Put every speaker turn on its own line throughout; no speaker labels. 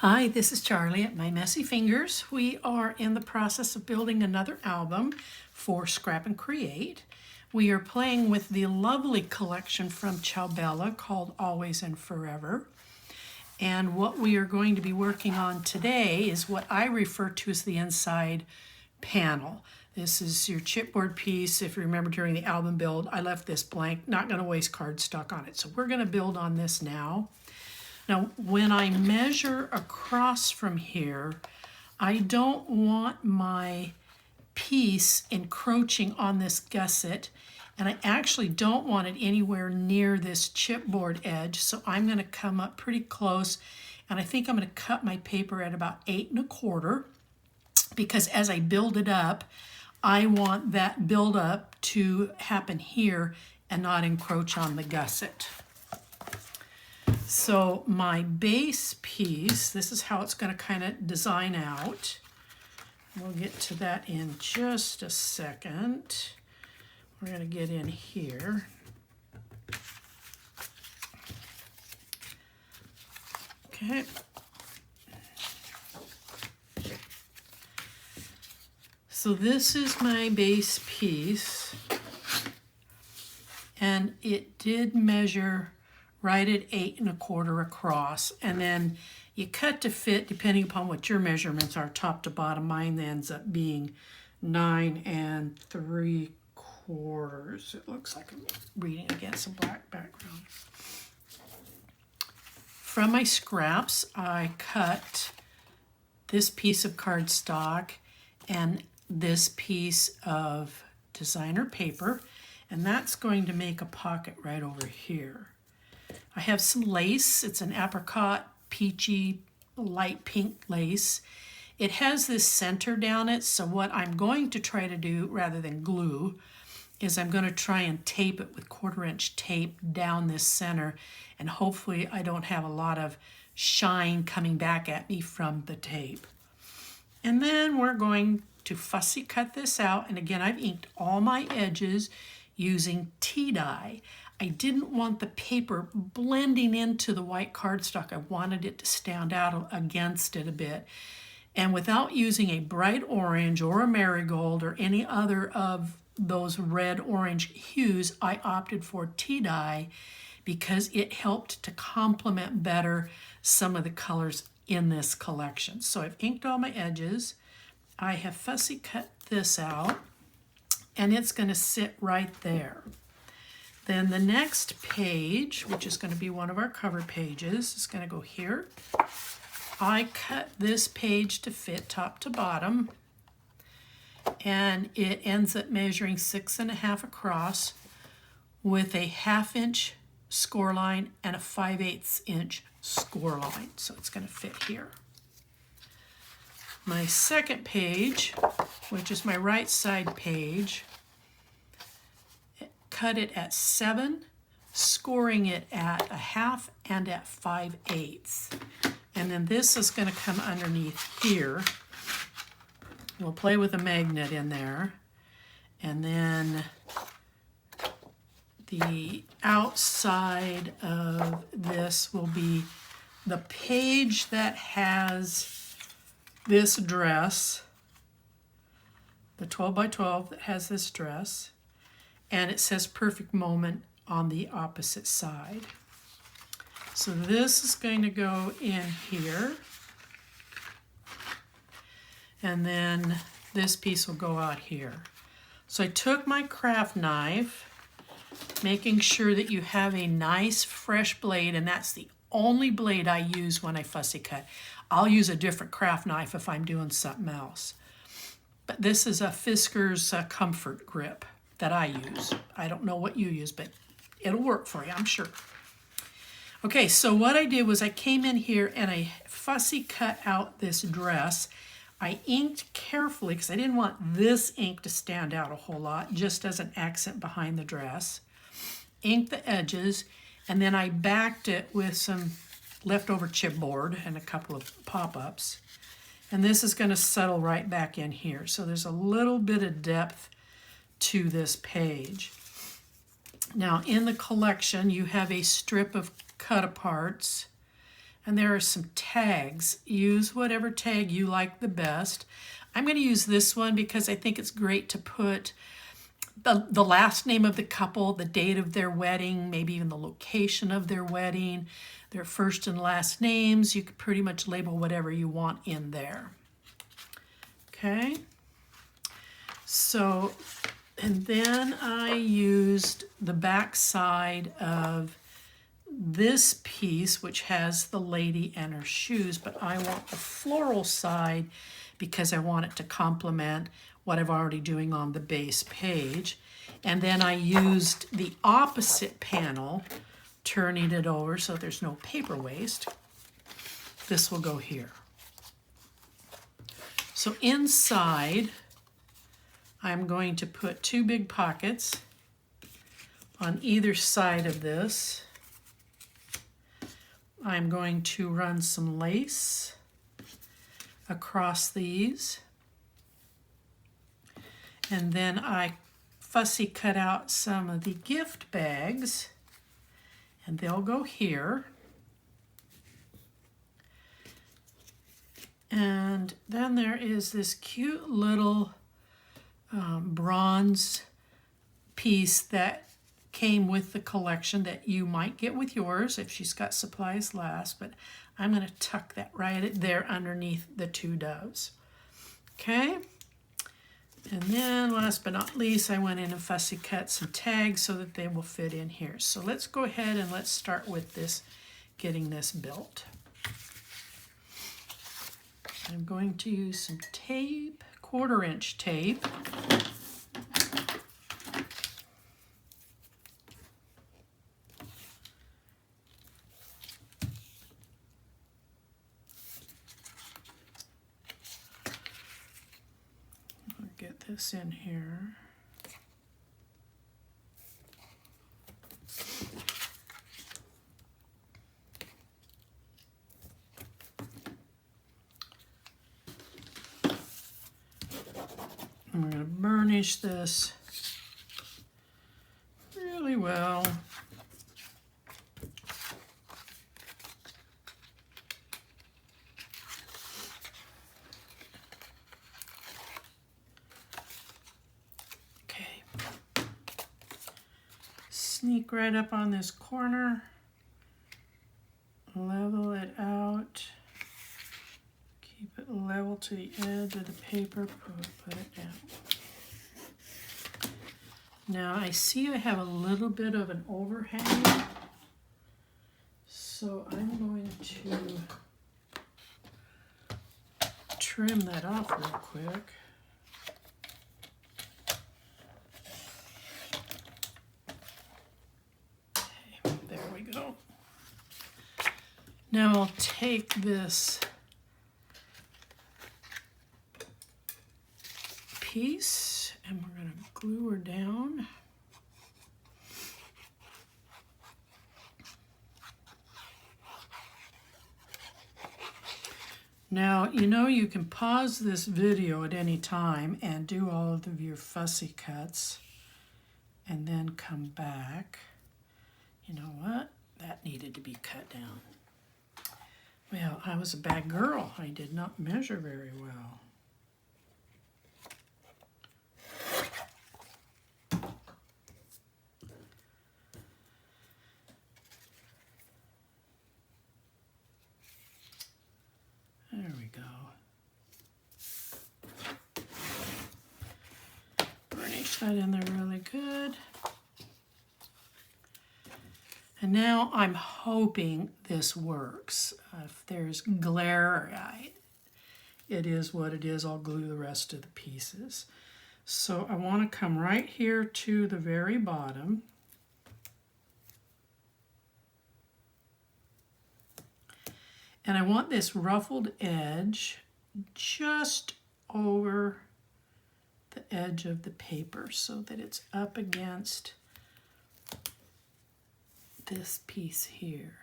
Hi, this is Charlie at My Messy Fingers. We are in the process of building another album for Scrap and Create. We are playing with the lovely collection from Ciao called Always and Forever. And what we are going to be working on today is what I refer to as the inside panel. This is your chipboard piece. If you remember during the album build, I left this blank, not going to waste cardstock on it. So we're going to build on this now. Now, when I measure across from here, I don't want my piece encroaching on this gusset, and I actually don't want it anywhere near this chipboard edge, so I'm going to come up pretty close, and I think I'm going to cut my paper at about 8 1/4, because as I build it up, I want that build up to happen here and not encroach on the gusset. So my base piece, this is how it's going to kind of design out. We'll get to that in just a second. We're going to get in here. Okay. So this is my base piece, and it did measure right at 8 1/4 across, and then you cut to fit depending upon what your measurements are, top to bottom. Mine ends up being 9 3/4. It looks like I'm reading against a black background. From my scraps, I cut this piece of cardstock and this piece of designer paper, and that's going to make a pocket right over here. I have some lace. It's an apricot, peachy, light pink lace. It has this center down it, so what I'm going to try to do, rather than glue, is I'm going to try and tape it with 1/4-inch tape down this center, and hopefully I don't have a lot of shine coming back at me from the tape. And then we're going to fussy cut this out, and again, I've inked all my edges using tea dye. I didn't want the paper blending into the white cardstock. I wanted it to stand out against it a bit. And without using a bright orange or a marigold or any other of those red-orange hues, I opted for tea dye because it helped to complement better some of the colors in this collection. So I've inked all my edges. I have fussy cut this out, and it's going to sit right there. Then the next page, which is going to be one of our cover pages, is going to go here. I cut this page to fit top to bottom, and it ends up measuring 6 1/2 across with a 1/2-inch score line and a 5/8 inch score line. So it's going to fit here. My second page, which is my right side page, cut it at 7, scoring it at a 1/2 and at 5/8. And then this is going to come underneath here. We'll play with a magnet in there. And then the outside of this will be the page that has this dress, the 12 by 12 that has this dress. And it says perfect moment on the opposite side. So this is going to go in here. And then this piece will go out here. So I took my craft knife, making sure that you have a nice fresh blade, and that's the only blade I use when I fussy cut. I'll use a different craft knife if I'm doing something else. But this is a Fisker's Comfort Grip that I use. I don't know what you use, but it'll work for you, I'm sure. Okay, so what I did was I came in here and I fussy cut out this dress. I inked carefully because I didn't want this ink to stand out a whole lot, just as an accent behind the dress. Inked the edges, and then I backed it with some leftover chipboard and a couple of pop-ups. And this is going to settle right back in here. So there's a little bit of depth to this page. Now in the collection you have a strip of cut aparts And there are some tags. Use whatever tag you like the best. I'm going to use this one because I think it's great to put the last name of the couple, the date of their wedding, maybe even the location of their wedding, their first and last names. You could pretty much label whatever you want in there. Okay. So, and then I used the back side of this piece, which has the lady and her shoes, but I want the floral side because I want it to complement what I'm already doing on the base page. And then I used the opposite panel, turning it over so there's no paper waste. This will go here. So inside, I'm going to put 2 big pockets on either side of this. I'm going to run some lace across these. And then I fussy cut out some of the gift bags, and they'll go here. And then there is this cute little bronze piece that came with the collection that you might get with yours if she's got supplies last, but I'm going to tuck that right there underneath the 2 doves. Okay. And then last but not least, I went in and fussy cut some tags so that they will fit in here. So let's go ahead and let's start with this, getting this built. I'm going to use some tape, 1/4-inch tape. Get this in here. I'm going to burnish this really well. Sneak right up on this corner, level it out, keep it level to the edge of the paper, put it down. Now I see I have a little bit of an overhang, so I'm going to trim that off real quick. Now I'll take this piece and we're going to glue her down. Now, you know, you can pause this video at any time and do all of your fussy cuts and then come back. You know what? That needed to be cut down. Well, I was a bad girl. I did not measure very well. There we go. Burnish that in there really good. And now I'm hoping this works. If there's glare, it is what it is. I'll glue the rest of the pieces. So I want to come right here to the very bottom. And I want this ruffled edge just over the edge of the paper so that it's up against this piece here.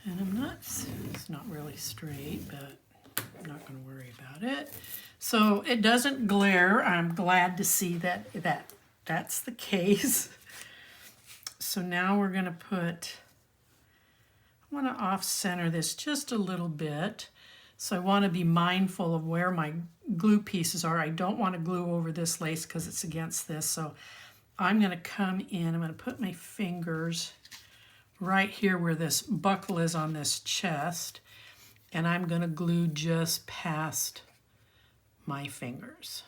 And it's not really straight, but I'm not going to worry about it. So it doesn't glare. I'm glad to see that that's the case. So now we're going to put, I want to off-center this just a little bit. So I want to be mindful of where my glue pieces are. I don't want to glue over this lace because it's against this. So I'm going to come in, I'm going to put my fingers right here where this buckle is on this chest, and I'm going to glue just past my fingers.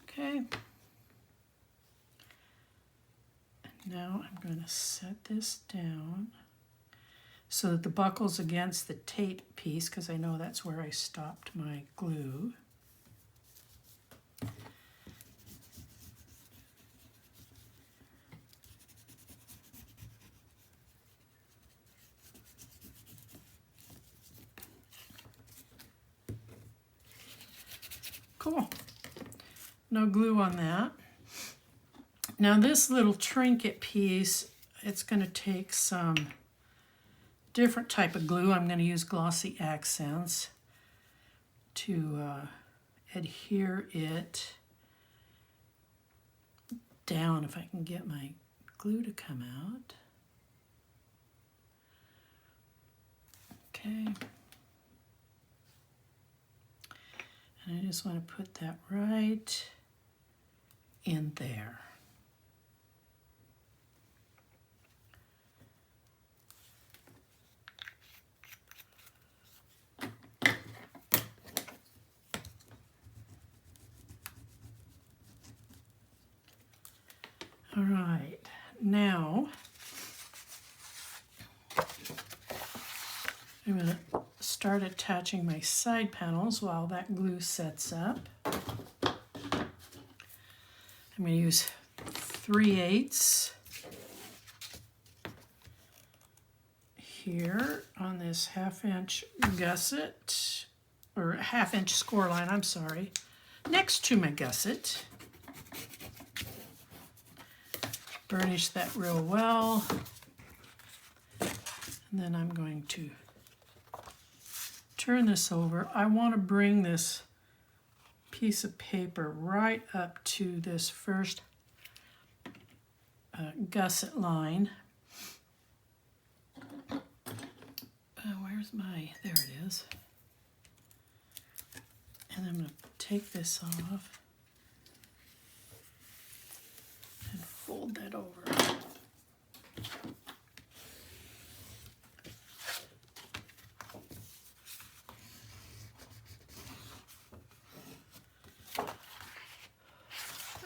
Okay. And now I'm going to set this down so that the buckle's against the tape piece, because I know that's where I stopped my glue. Cool. No glue on that. Now this little trinket piece, it's going to take some different type of glue. I'm going to use Glossy Accents to adhere it down, if I can get my glue to come out. Okay. And I just want to put that right in there. All right, now I'm going to start attaching my side panels while that glue sets up. I'm going to use 3/8 here on this 1/2 inch gusset, or 1/2 inch score line, I'm sorry, next to my gusset. Burnish that real well, and then I'm going to turn this over. I want to bring this piece of paper right up to this first gusset line. Where's my, there it is. And I'm going to take this off and fold that over.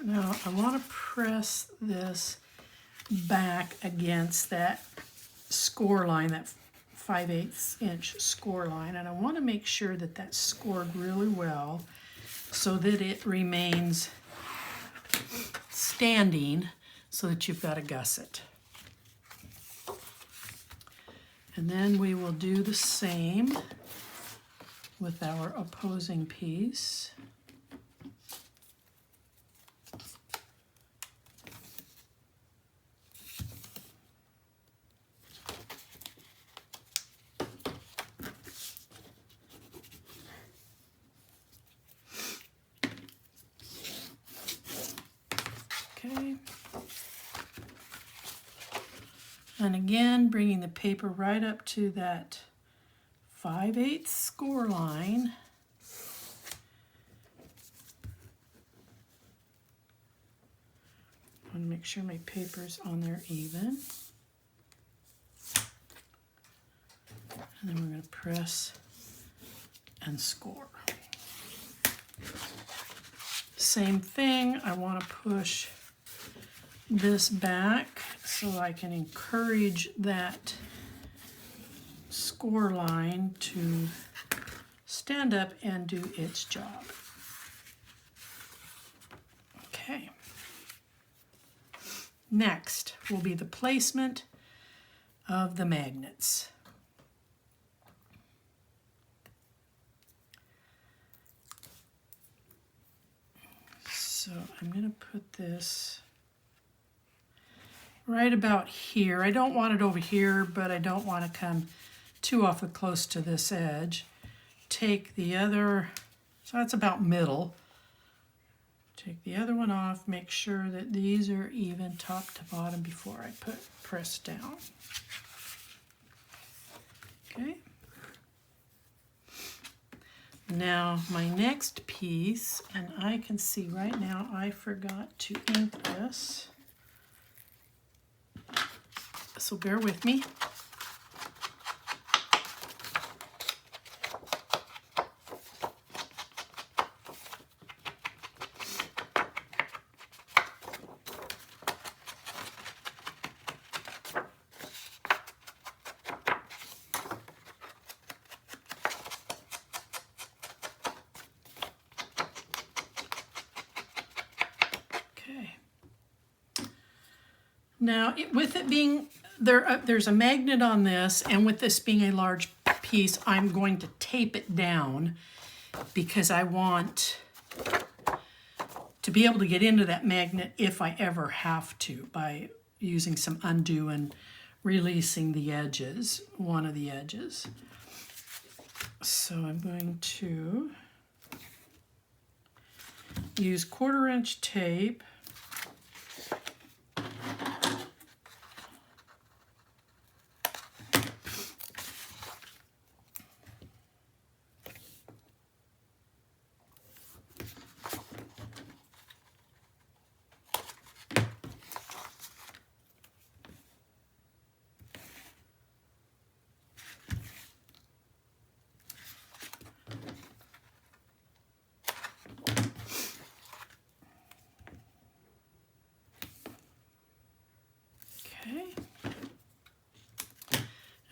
Now I want to press this back against that score line, that 5/8 inch score line, and I want to make sure that that's scored really well so that it remains standing so that you've got a gusset. And then we will do the same with our opposing piece. Okay. And again, bringing the paper right up to that 5/8 score line. I want to make sure my paper's on there even. And then we're going to press and score. Same thing, I want to push this back so I can encourage that score line to stand up and do its job. Okay. Next will be the placement of the magnets. So I'm going to put this right about here. I don't want it over here, but I don't want to come too awfully close to this edge. Take the other, so that's about middle. Take the other one off, make sure that these are even top to bottom before I press down. Okay. Now my next piece, and I can see right now I forgot to ink this. So bear with me. Now, with it being, there's a magnet on this, and with this being a large piece, I'm going to tape it down because I want to be able to get into that magnet if I ever have to, by using some undo and releasing the edges, one of the edges. So I'm going to use 1/4 inch tape.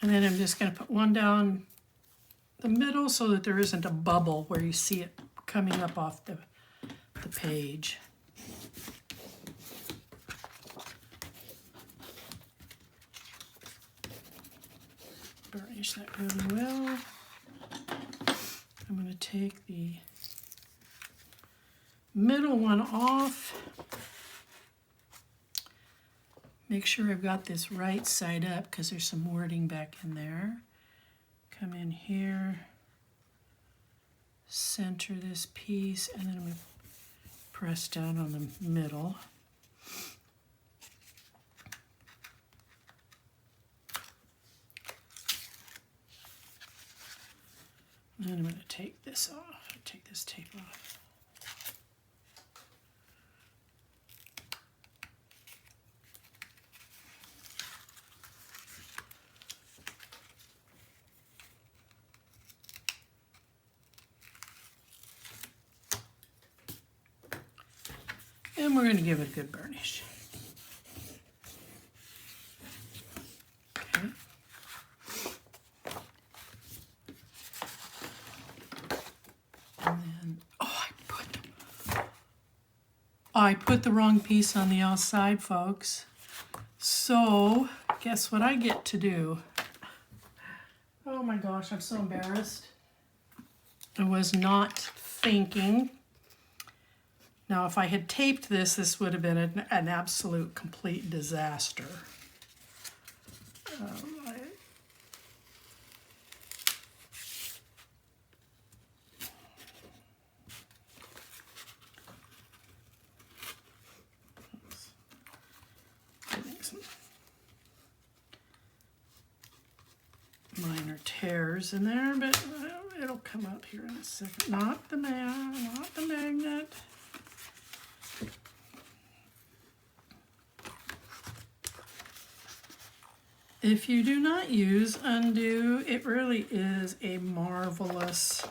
And then I'm just going to put one down the middle so that there isn't a bubble where you see it coming up off the page. Burnish that really well. I'm going to take the middle one off. Make sure I've got this right side up because there's some wording back in there. Come in here, center this piece, and then I'm going to press down on the middle. And then I'm going to take this off, take this tape off. And we're going to give it a good burnish. Okay. And then, I put the wrong piece on the outside, folks. So, guess what I get to do? Oh my gosh, I'm so embarrassed. I was not thinking. Now, if I had taped this, this would have been an absolute complete disaster. Getting some minor tears in there, but it'll come up here in a second. Not the magnet. If you do not use undo, it really is a marvelous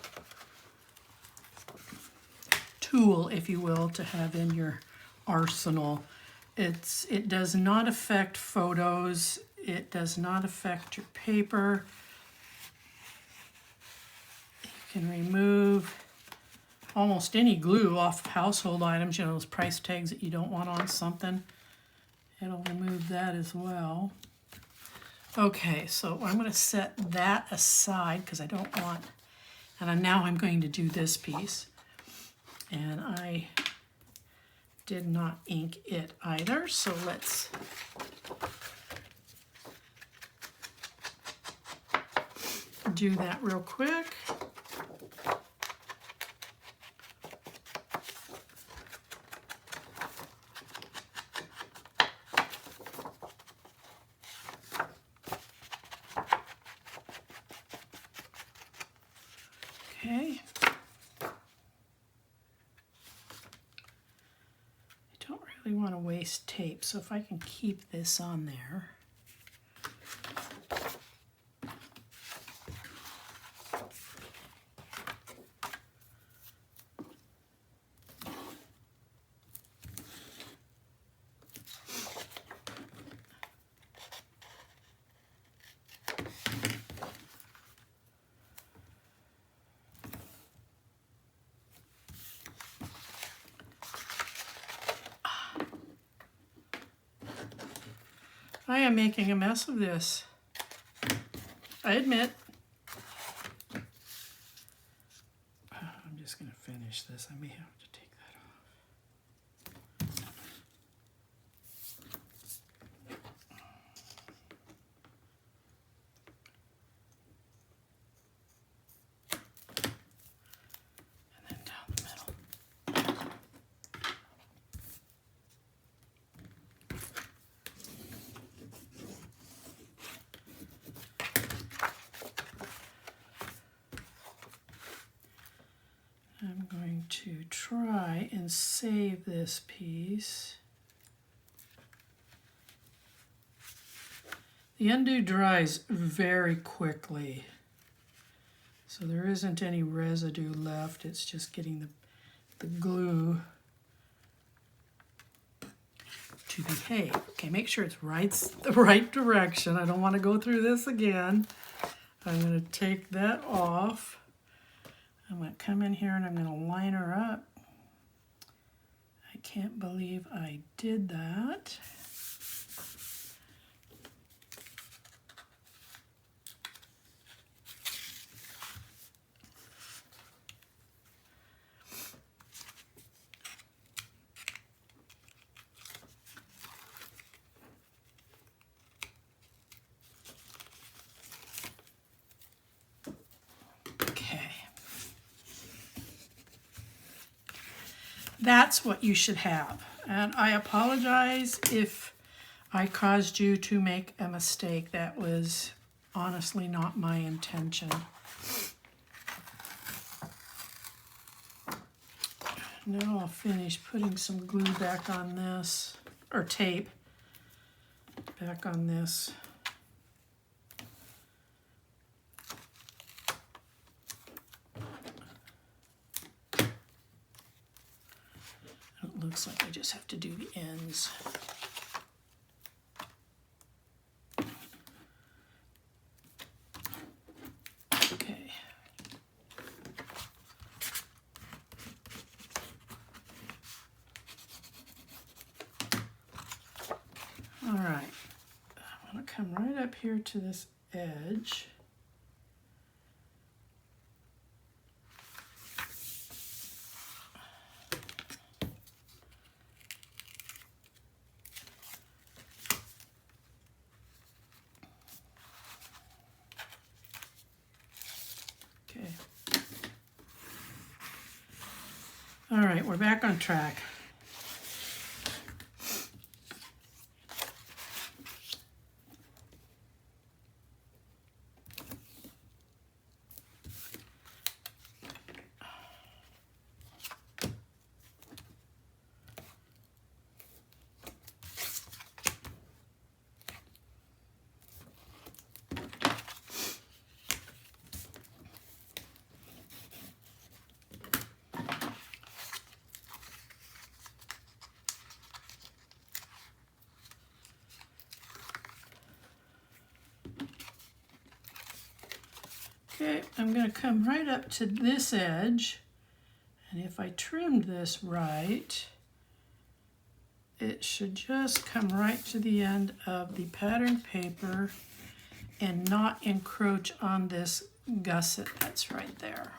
tool, if you will, to have in your arsenal. It does not affect photos. It does not affect your paper. You can remove almost any glue off of household items, you know, those price tags that you don't want on something. It'll remove that as well. Okay, so I'm going to set that aside because I don't want, and now I'm going to do this piece. And I did not ink it either, so let's do that real quick. Okay. I don't really want to waste tape, so if I can keep this on there. I am making a mess of this. I admit. I'm just going to finish this. I may have to take that off. And then down the middle. I'm going to try and save this piece. The undo dries very quickly, so there isn't any residue left. It's just getting the glue to behave. Okay, make sure it's the right direction. I don't want to go through this again. I'm going to take that off. I'm going to come in here and I'm going to line her up. I can't believe I did that. That's what you should have. And I apologize if I caused you to make a mistake. That was honestly not my intention. Now I'll finish putting some glue back on this, or tape back on this. It looks like I just have to do the ends. Okay. All right. I'm going to come right up here to this edge. All right, we're back on track. Okay, I'm going to come right up to this edge, and if I trimmed this right, it should just come right to the end of the pattern paper and not encroach on this gusset that's right there.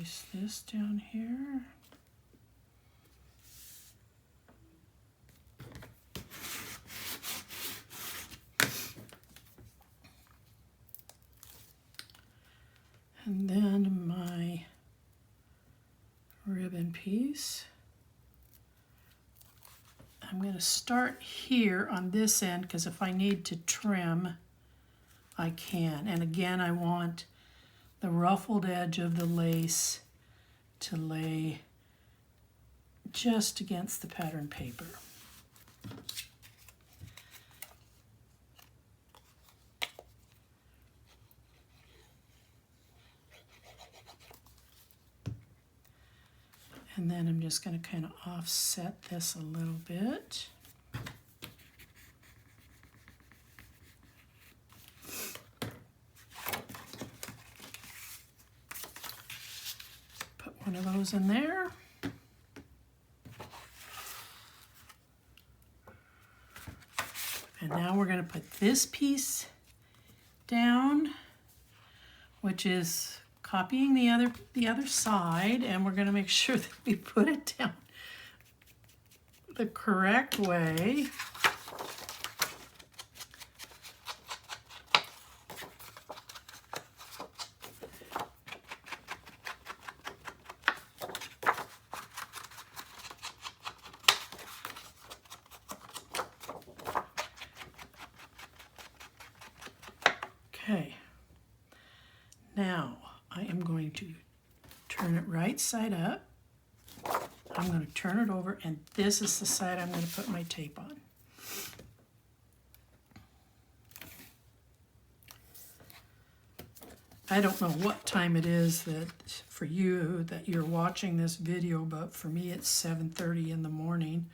place this down here. And then my ribbon piece. I'm going to start here on this end because if I need to trim, I can. And again, I want the ruffled edge of the lace to lay just against the pattern paper. And then I'm just going to kind of offset this a little bit. Put one of those in there. And now we're going to put this piece down, which is copying the other side, and we're going to make sure that we put it down the correct way. Okay. Now I am going to turn it right side up. I'm going to turn it over, and this is the side I'm going to put my tape on. I don't know what time it is that for you that you're watching this video, but for me it's 7:30 in the morning.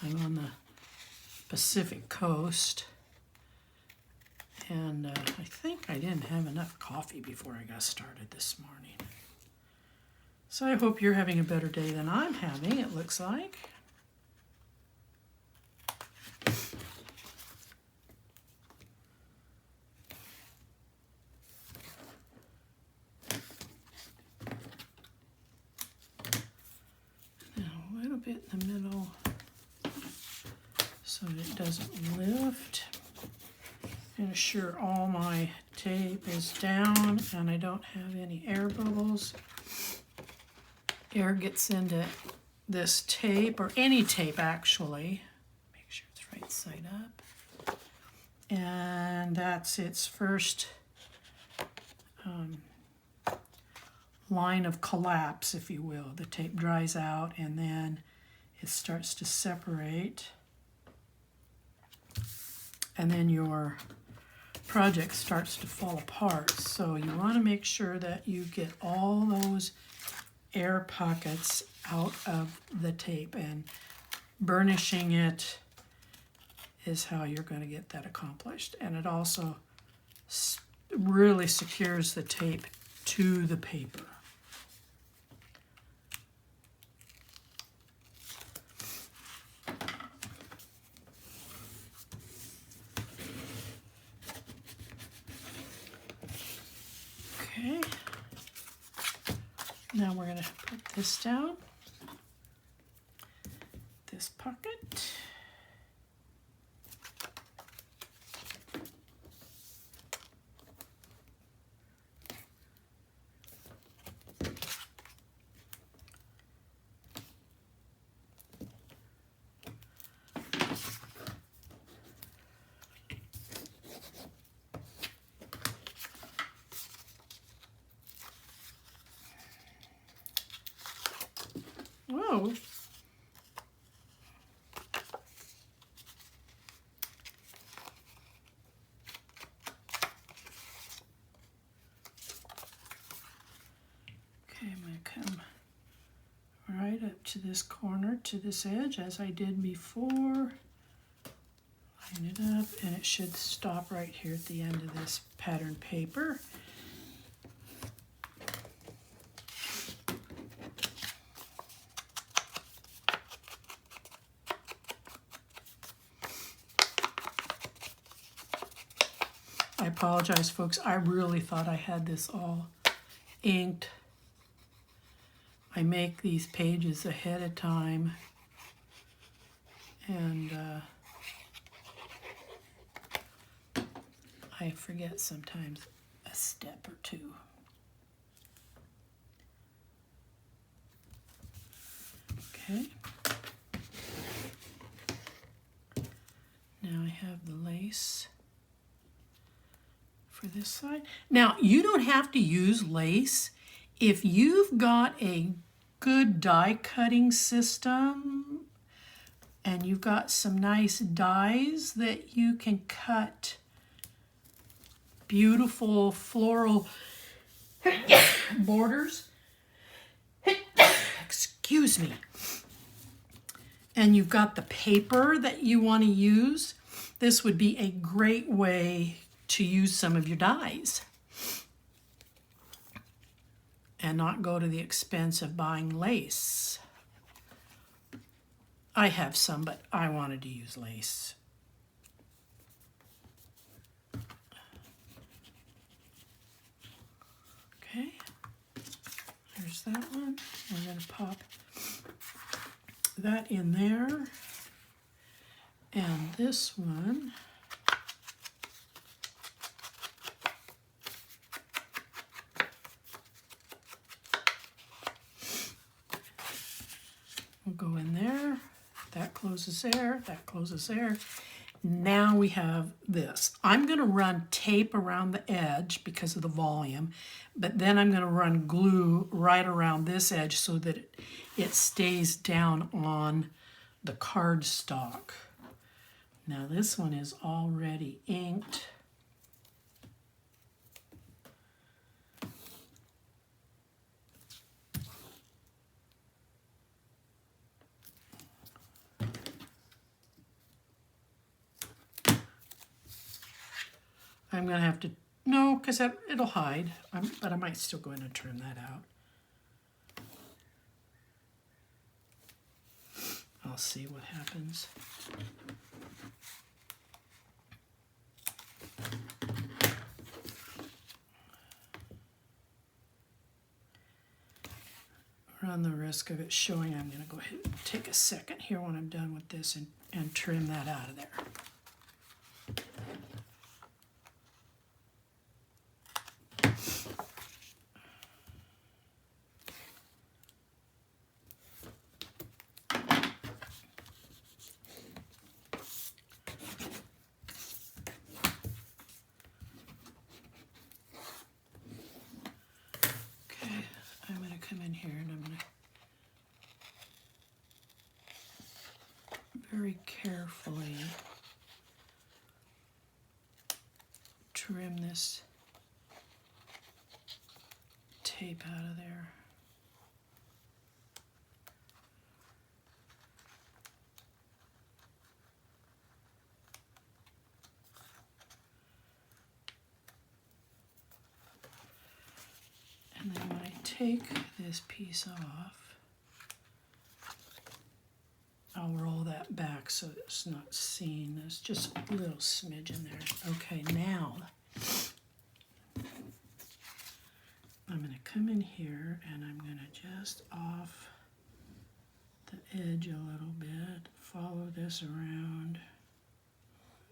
I'm on the Pacific Coast. And I think I didn't have enough coffee before I got started this morning. So I hope you're having a better day than I'm having, it looks like. Now a little bit in the middle so that it doesn't lift. Ensure all my tape is down and I don't have any air bubbles. Air gets into this tape, or any tape actually. Make sure it's right side up. And that's its first line of collapse, if you will. The tape dries out and then it starts to separate. And then your project starts to fall apart. So you want to make sure that you get all those air pockets out of the tape, and burnishing it is how you're going to get that accomplished. And it also really secures the tape to the paper. Okay, now we're going to put this down, this pocket. Whoa. Okay, I'm going to come right up to this corner, to this edge, as I did before. Line it up, and it should stop right here at the end of this pattern paper. I apologize, folks. I really thought I had this all inked I make these pages ahead of time, and I forget sometimes a step or two. Okay. Now I have the lace for this side. Now, you don't have to use lace. If you've got a good die cutting system and you've got some nice dies that you can cut beautiful floral borders, excuse me, and you've got the paper that you want to use, this would be a great way to use some of your dies and not go to the expense of buying lace. I have some, but I wanted to use lace. Okay, there's that one. I'm going to pop that in there. And this one, will go in there. That closes there, that closes there. Now we have this. I'm going to run tape around the edge because of the volume, but then I'm going to run glue right around this edge so that it stays down on the cardstock. Now this one is already inked. I'm going to have to, no, because it'll hide, but I might still go in and trim that out. I'll see what happens. Run the risk of it showing, I'm going to go ahead and take a second here when I'm done with this and trim that out of there. Come in here and I'm going to very carefully trim this tape out of there. And then when I take this piece off, I'll roll that back so it's not seen. There's just a little smidge in there. Okay, now I'm going to come in here and I'm going to just off the edge a little bit, follow this around.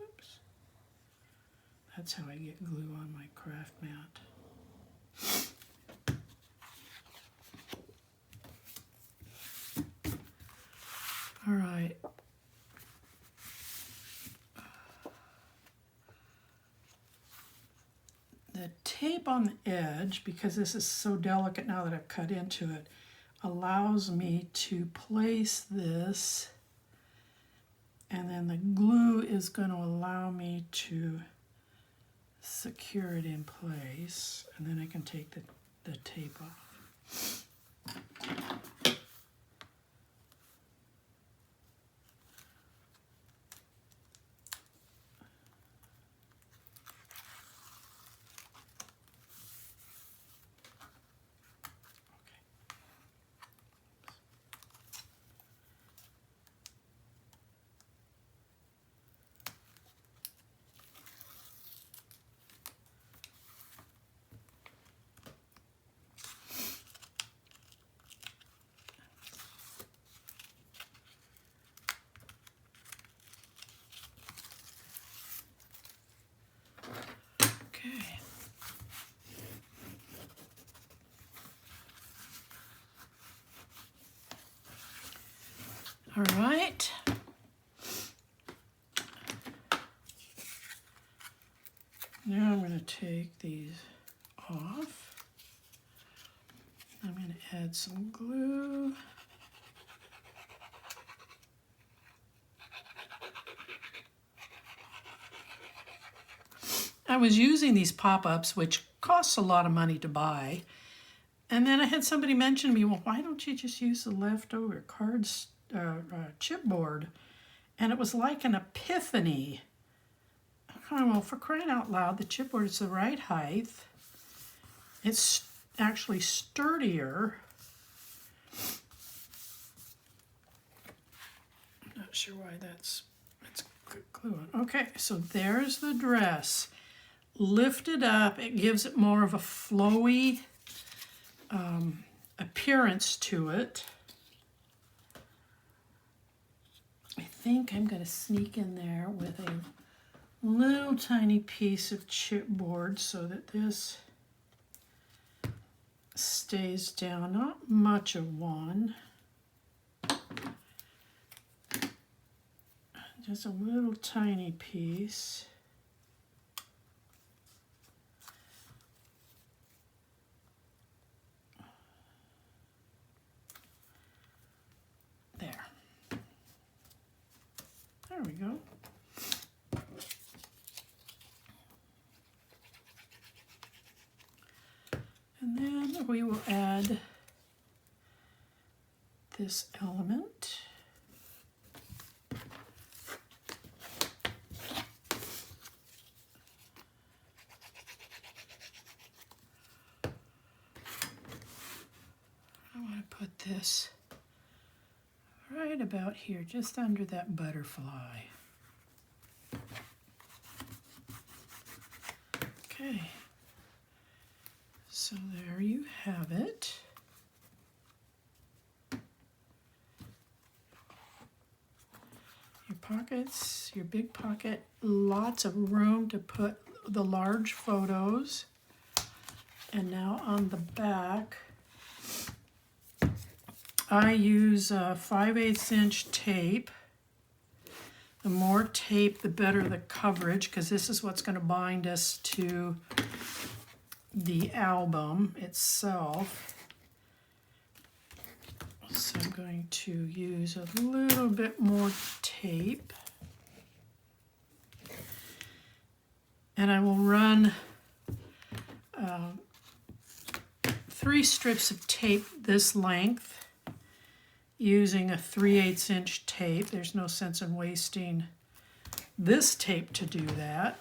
Oops. That's how I get glue on my craft mat. All right. The tape on the edge, because this is so delicate now that I've cut into it, allows me to place this, and then the glue is going to allow me to secure it in place, and then I can take the tape off. All right. Now I'm going to take these off. I'm going to add some glue. I was using these pop-ups, which costs a lot of money to buy. And then I had somebody mention to me, well, why don't you just use the leftover chipboard? And it was like an epiphany. Well, for crying out loud, the chipboard is the right height. It's actually sturdier. I'm not sure why that's good glue on. Okay, so there's the dress. Lift it up, it gives it more of a flowy appearance to it. I think I'm going to sneak in there with a little tiny piece of chipboard so that this stays down, not much of one. Just a little tiny piece. There. There we go. And then we will add this element. I want to put this right about here, just under that butterfly. Okay. So there you have it. Your pockets, your big pocket, lots of room to put the large photos. And now on the back, I use 5/8 inch tape. The more tape, the better the coverage, because this is what's going to bind us to the album itself. So I'm going to use a little bit more tape. And I will run 3 strips of tape this length using a 3/8 inch tape. There's no sense in wasting this tape to do that.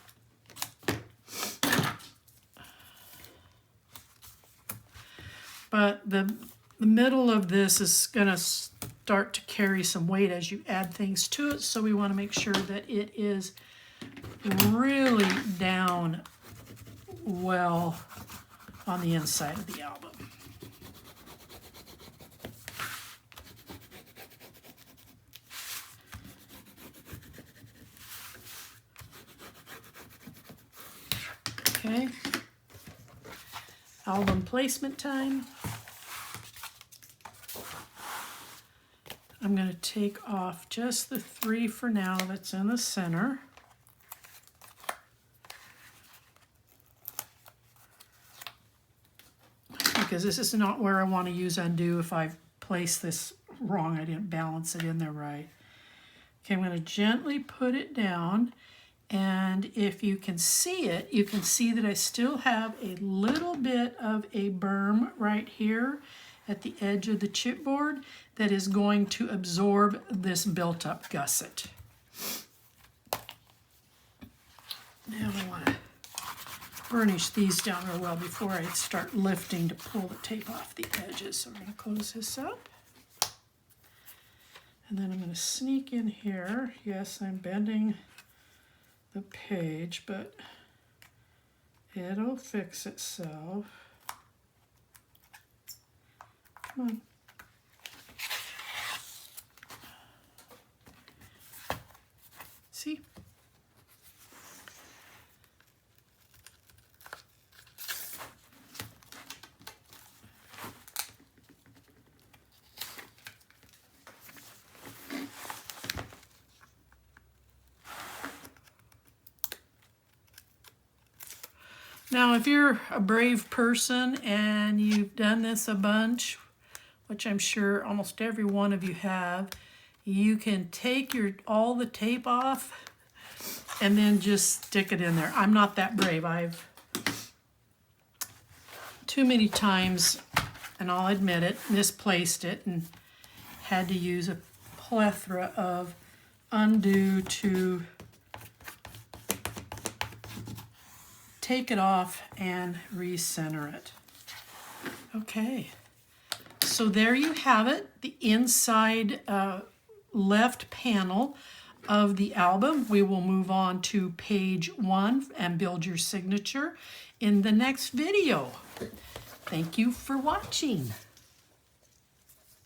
But the middle of this is going to start to carry some weight as you add things to it, so we want to make sure that it is really down well on the inside of the album. Okay, album placement time. I'm going to take off just the 3 for now that's in the center. Because this is not where I want to use undo if I've placed this wrong. I didn't balance it in there right. Okay, I'm going to gently put it down. And if you can see it, you can see that I still have a little bit of a berm right here at the edge of the chipboard that is going to absorb this built-up gusset. Now I want to burnish these down real well before I start lifting to pull the tape off the edges. So we're going to close this up. And then I'm going to sneak in here. Yes, I'm bending the page, but it'll fix itself. Come on. See? Now, if you're a brave person and you've done this a bunch, which I'm sure almost every one of you have, you can take all the tape off and then just stick it in there. I'm not that brave. I've too many times, and I'll admit it, misplaced it and had to use a plethora of undo to take it off and recenter it. Okay, so there you have it, the inside left panel of the album. We will move on to page 1 and build your signature in the next video. Thank you for watching.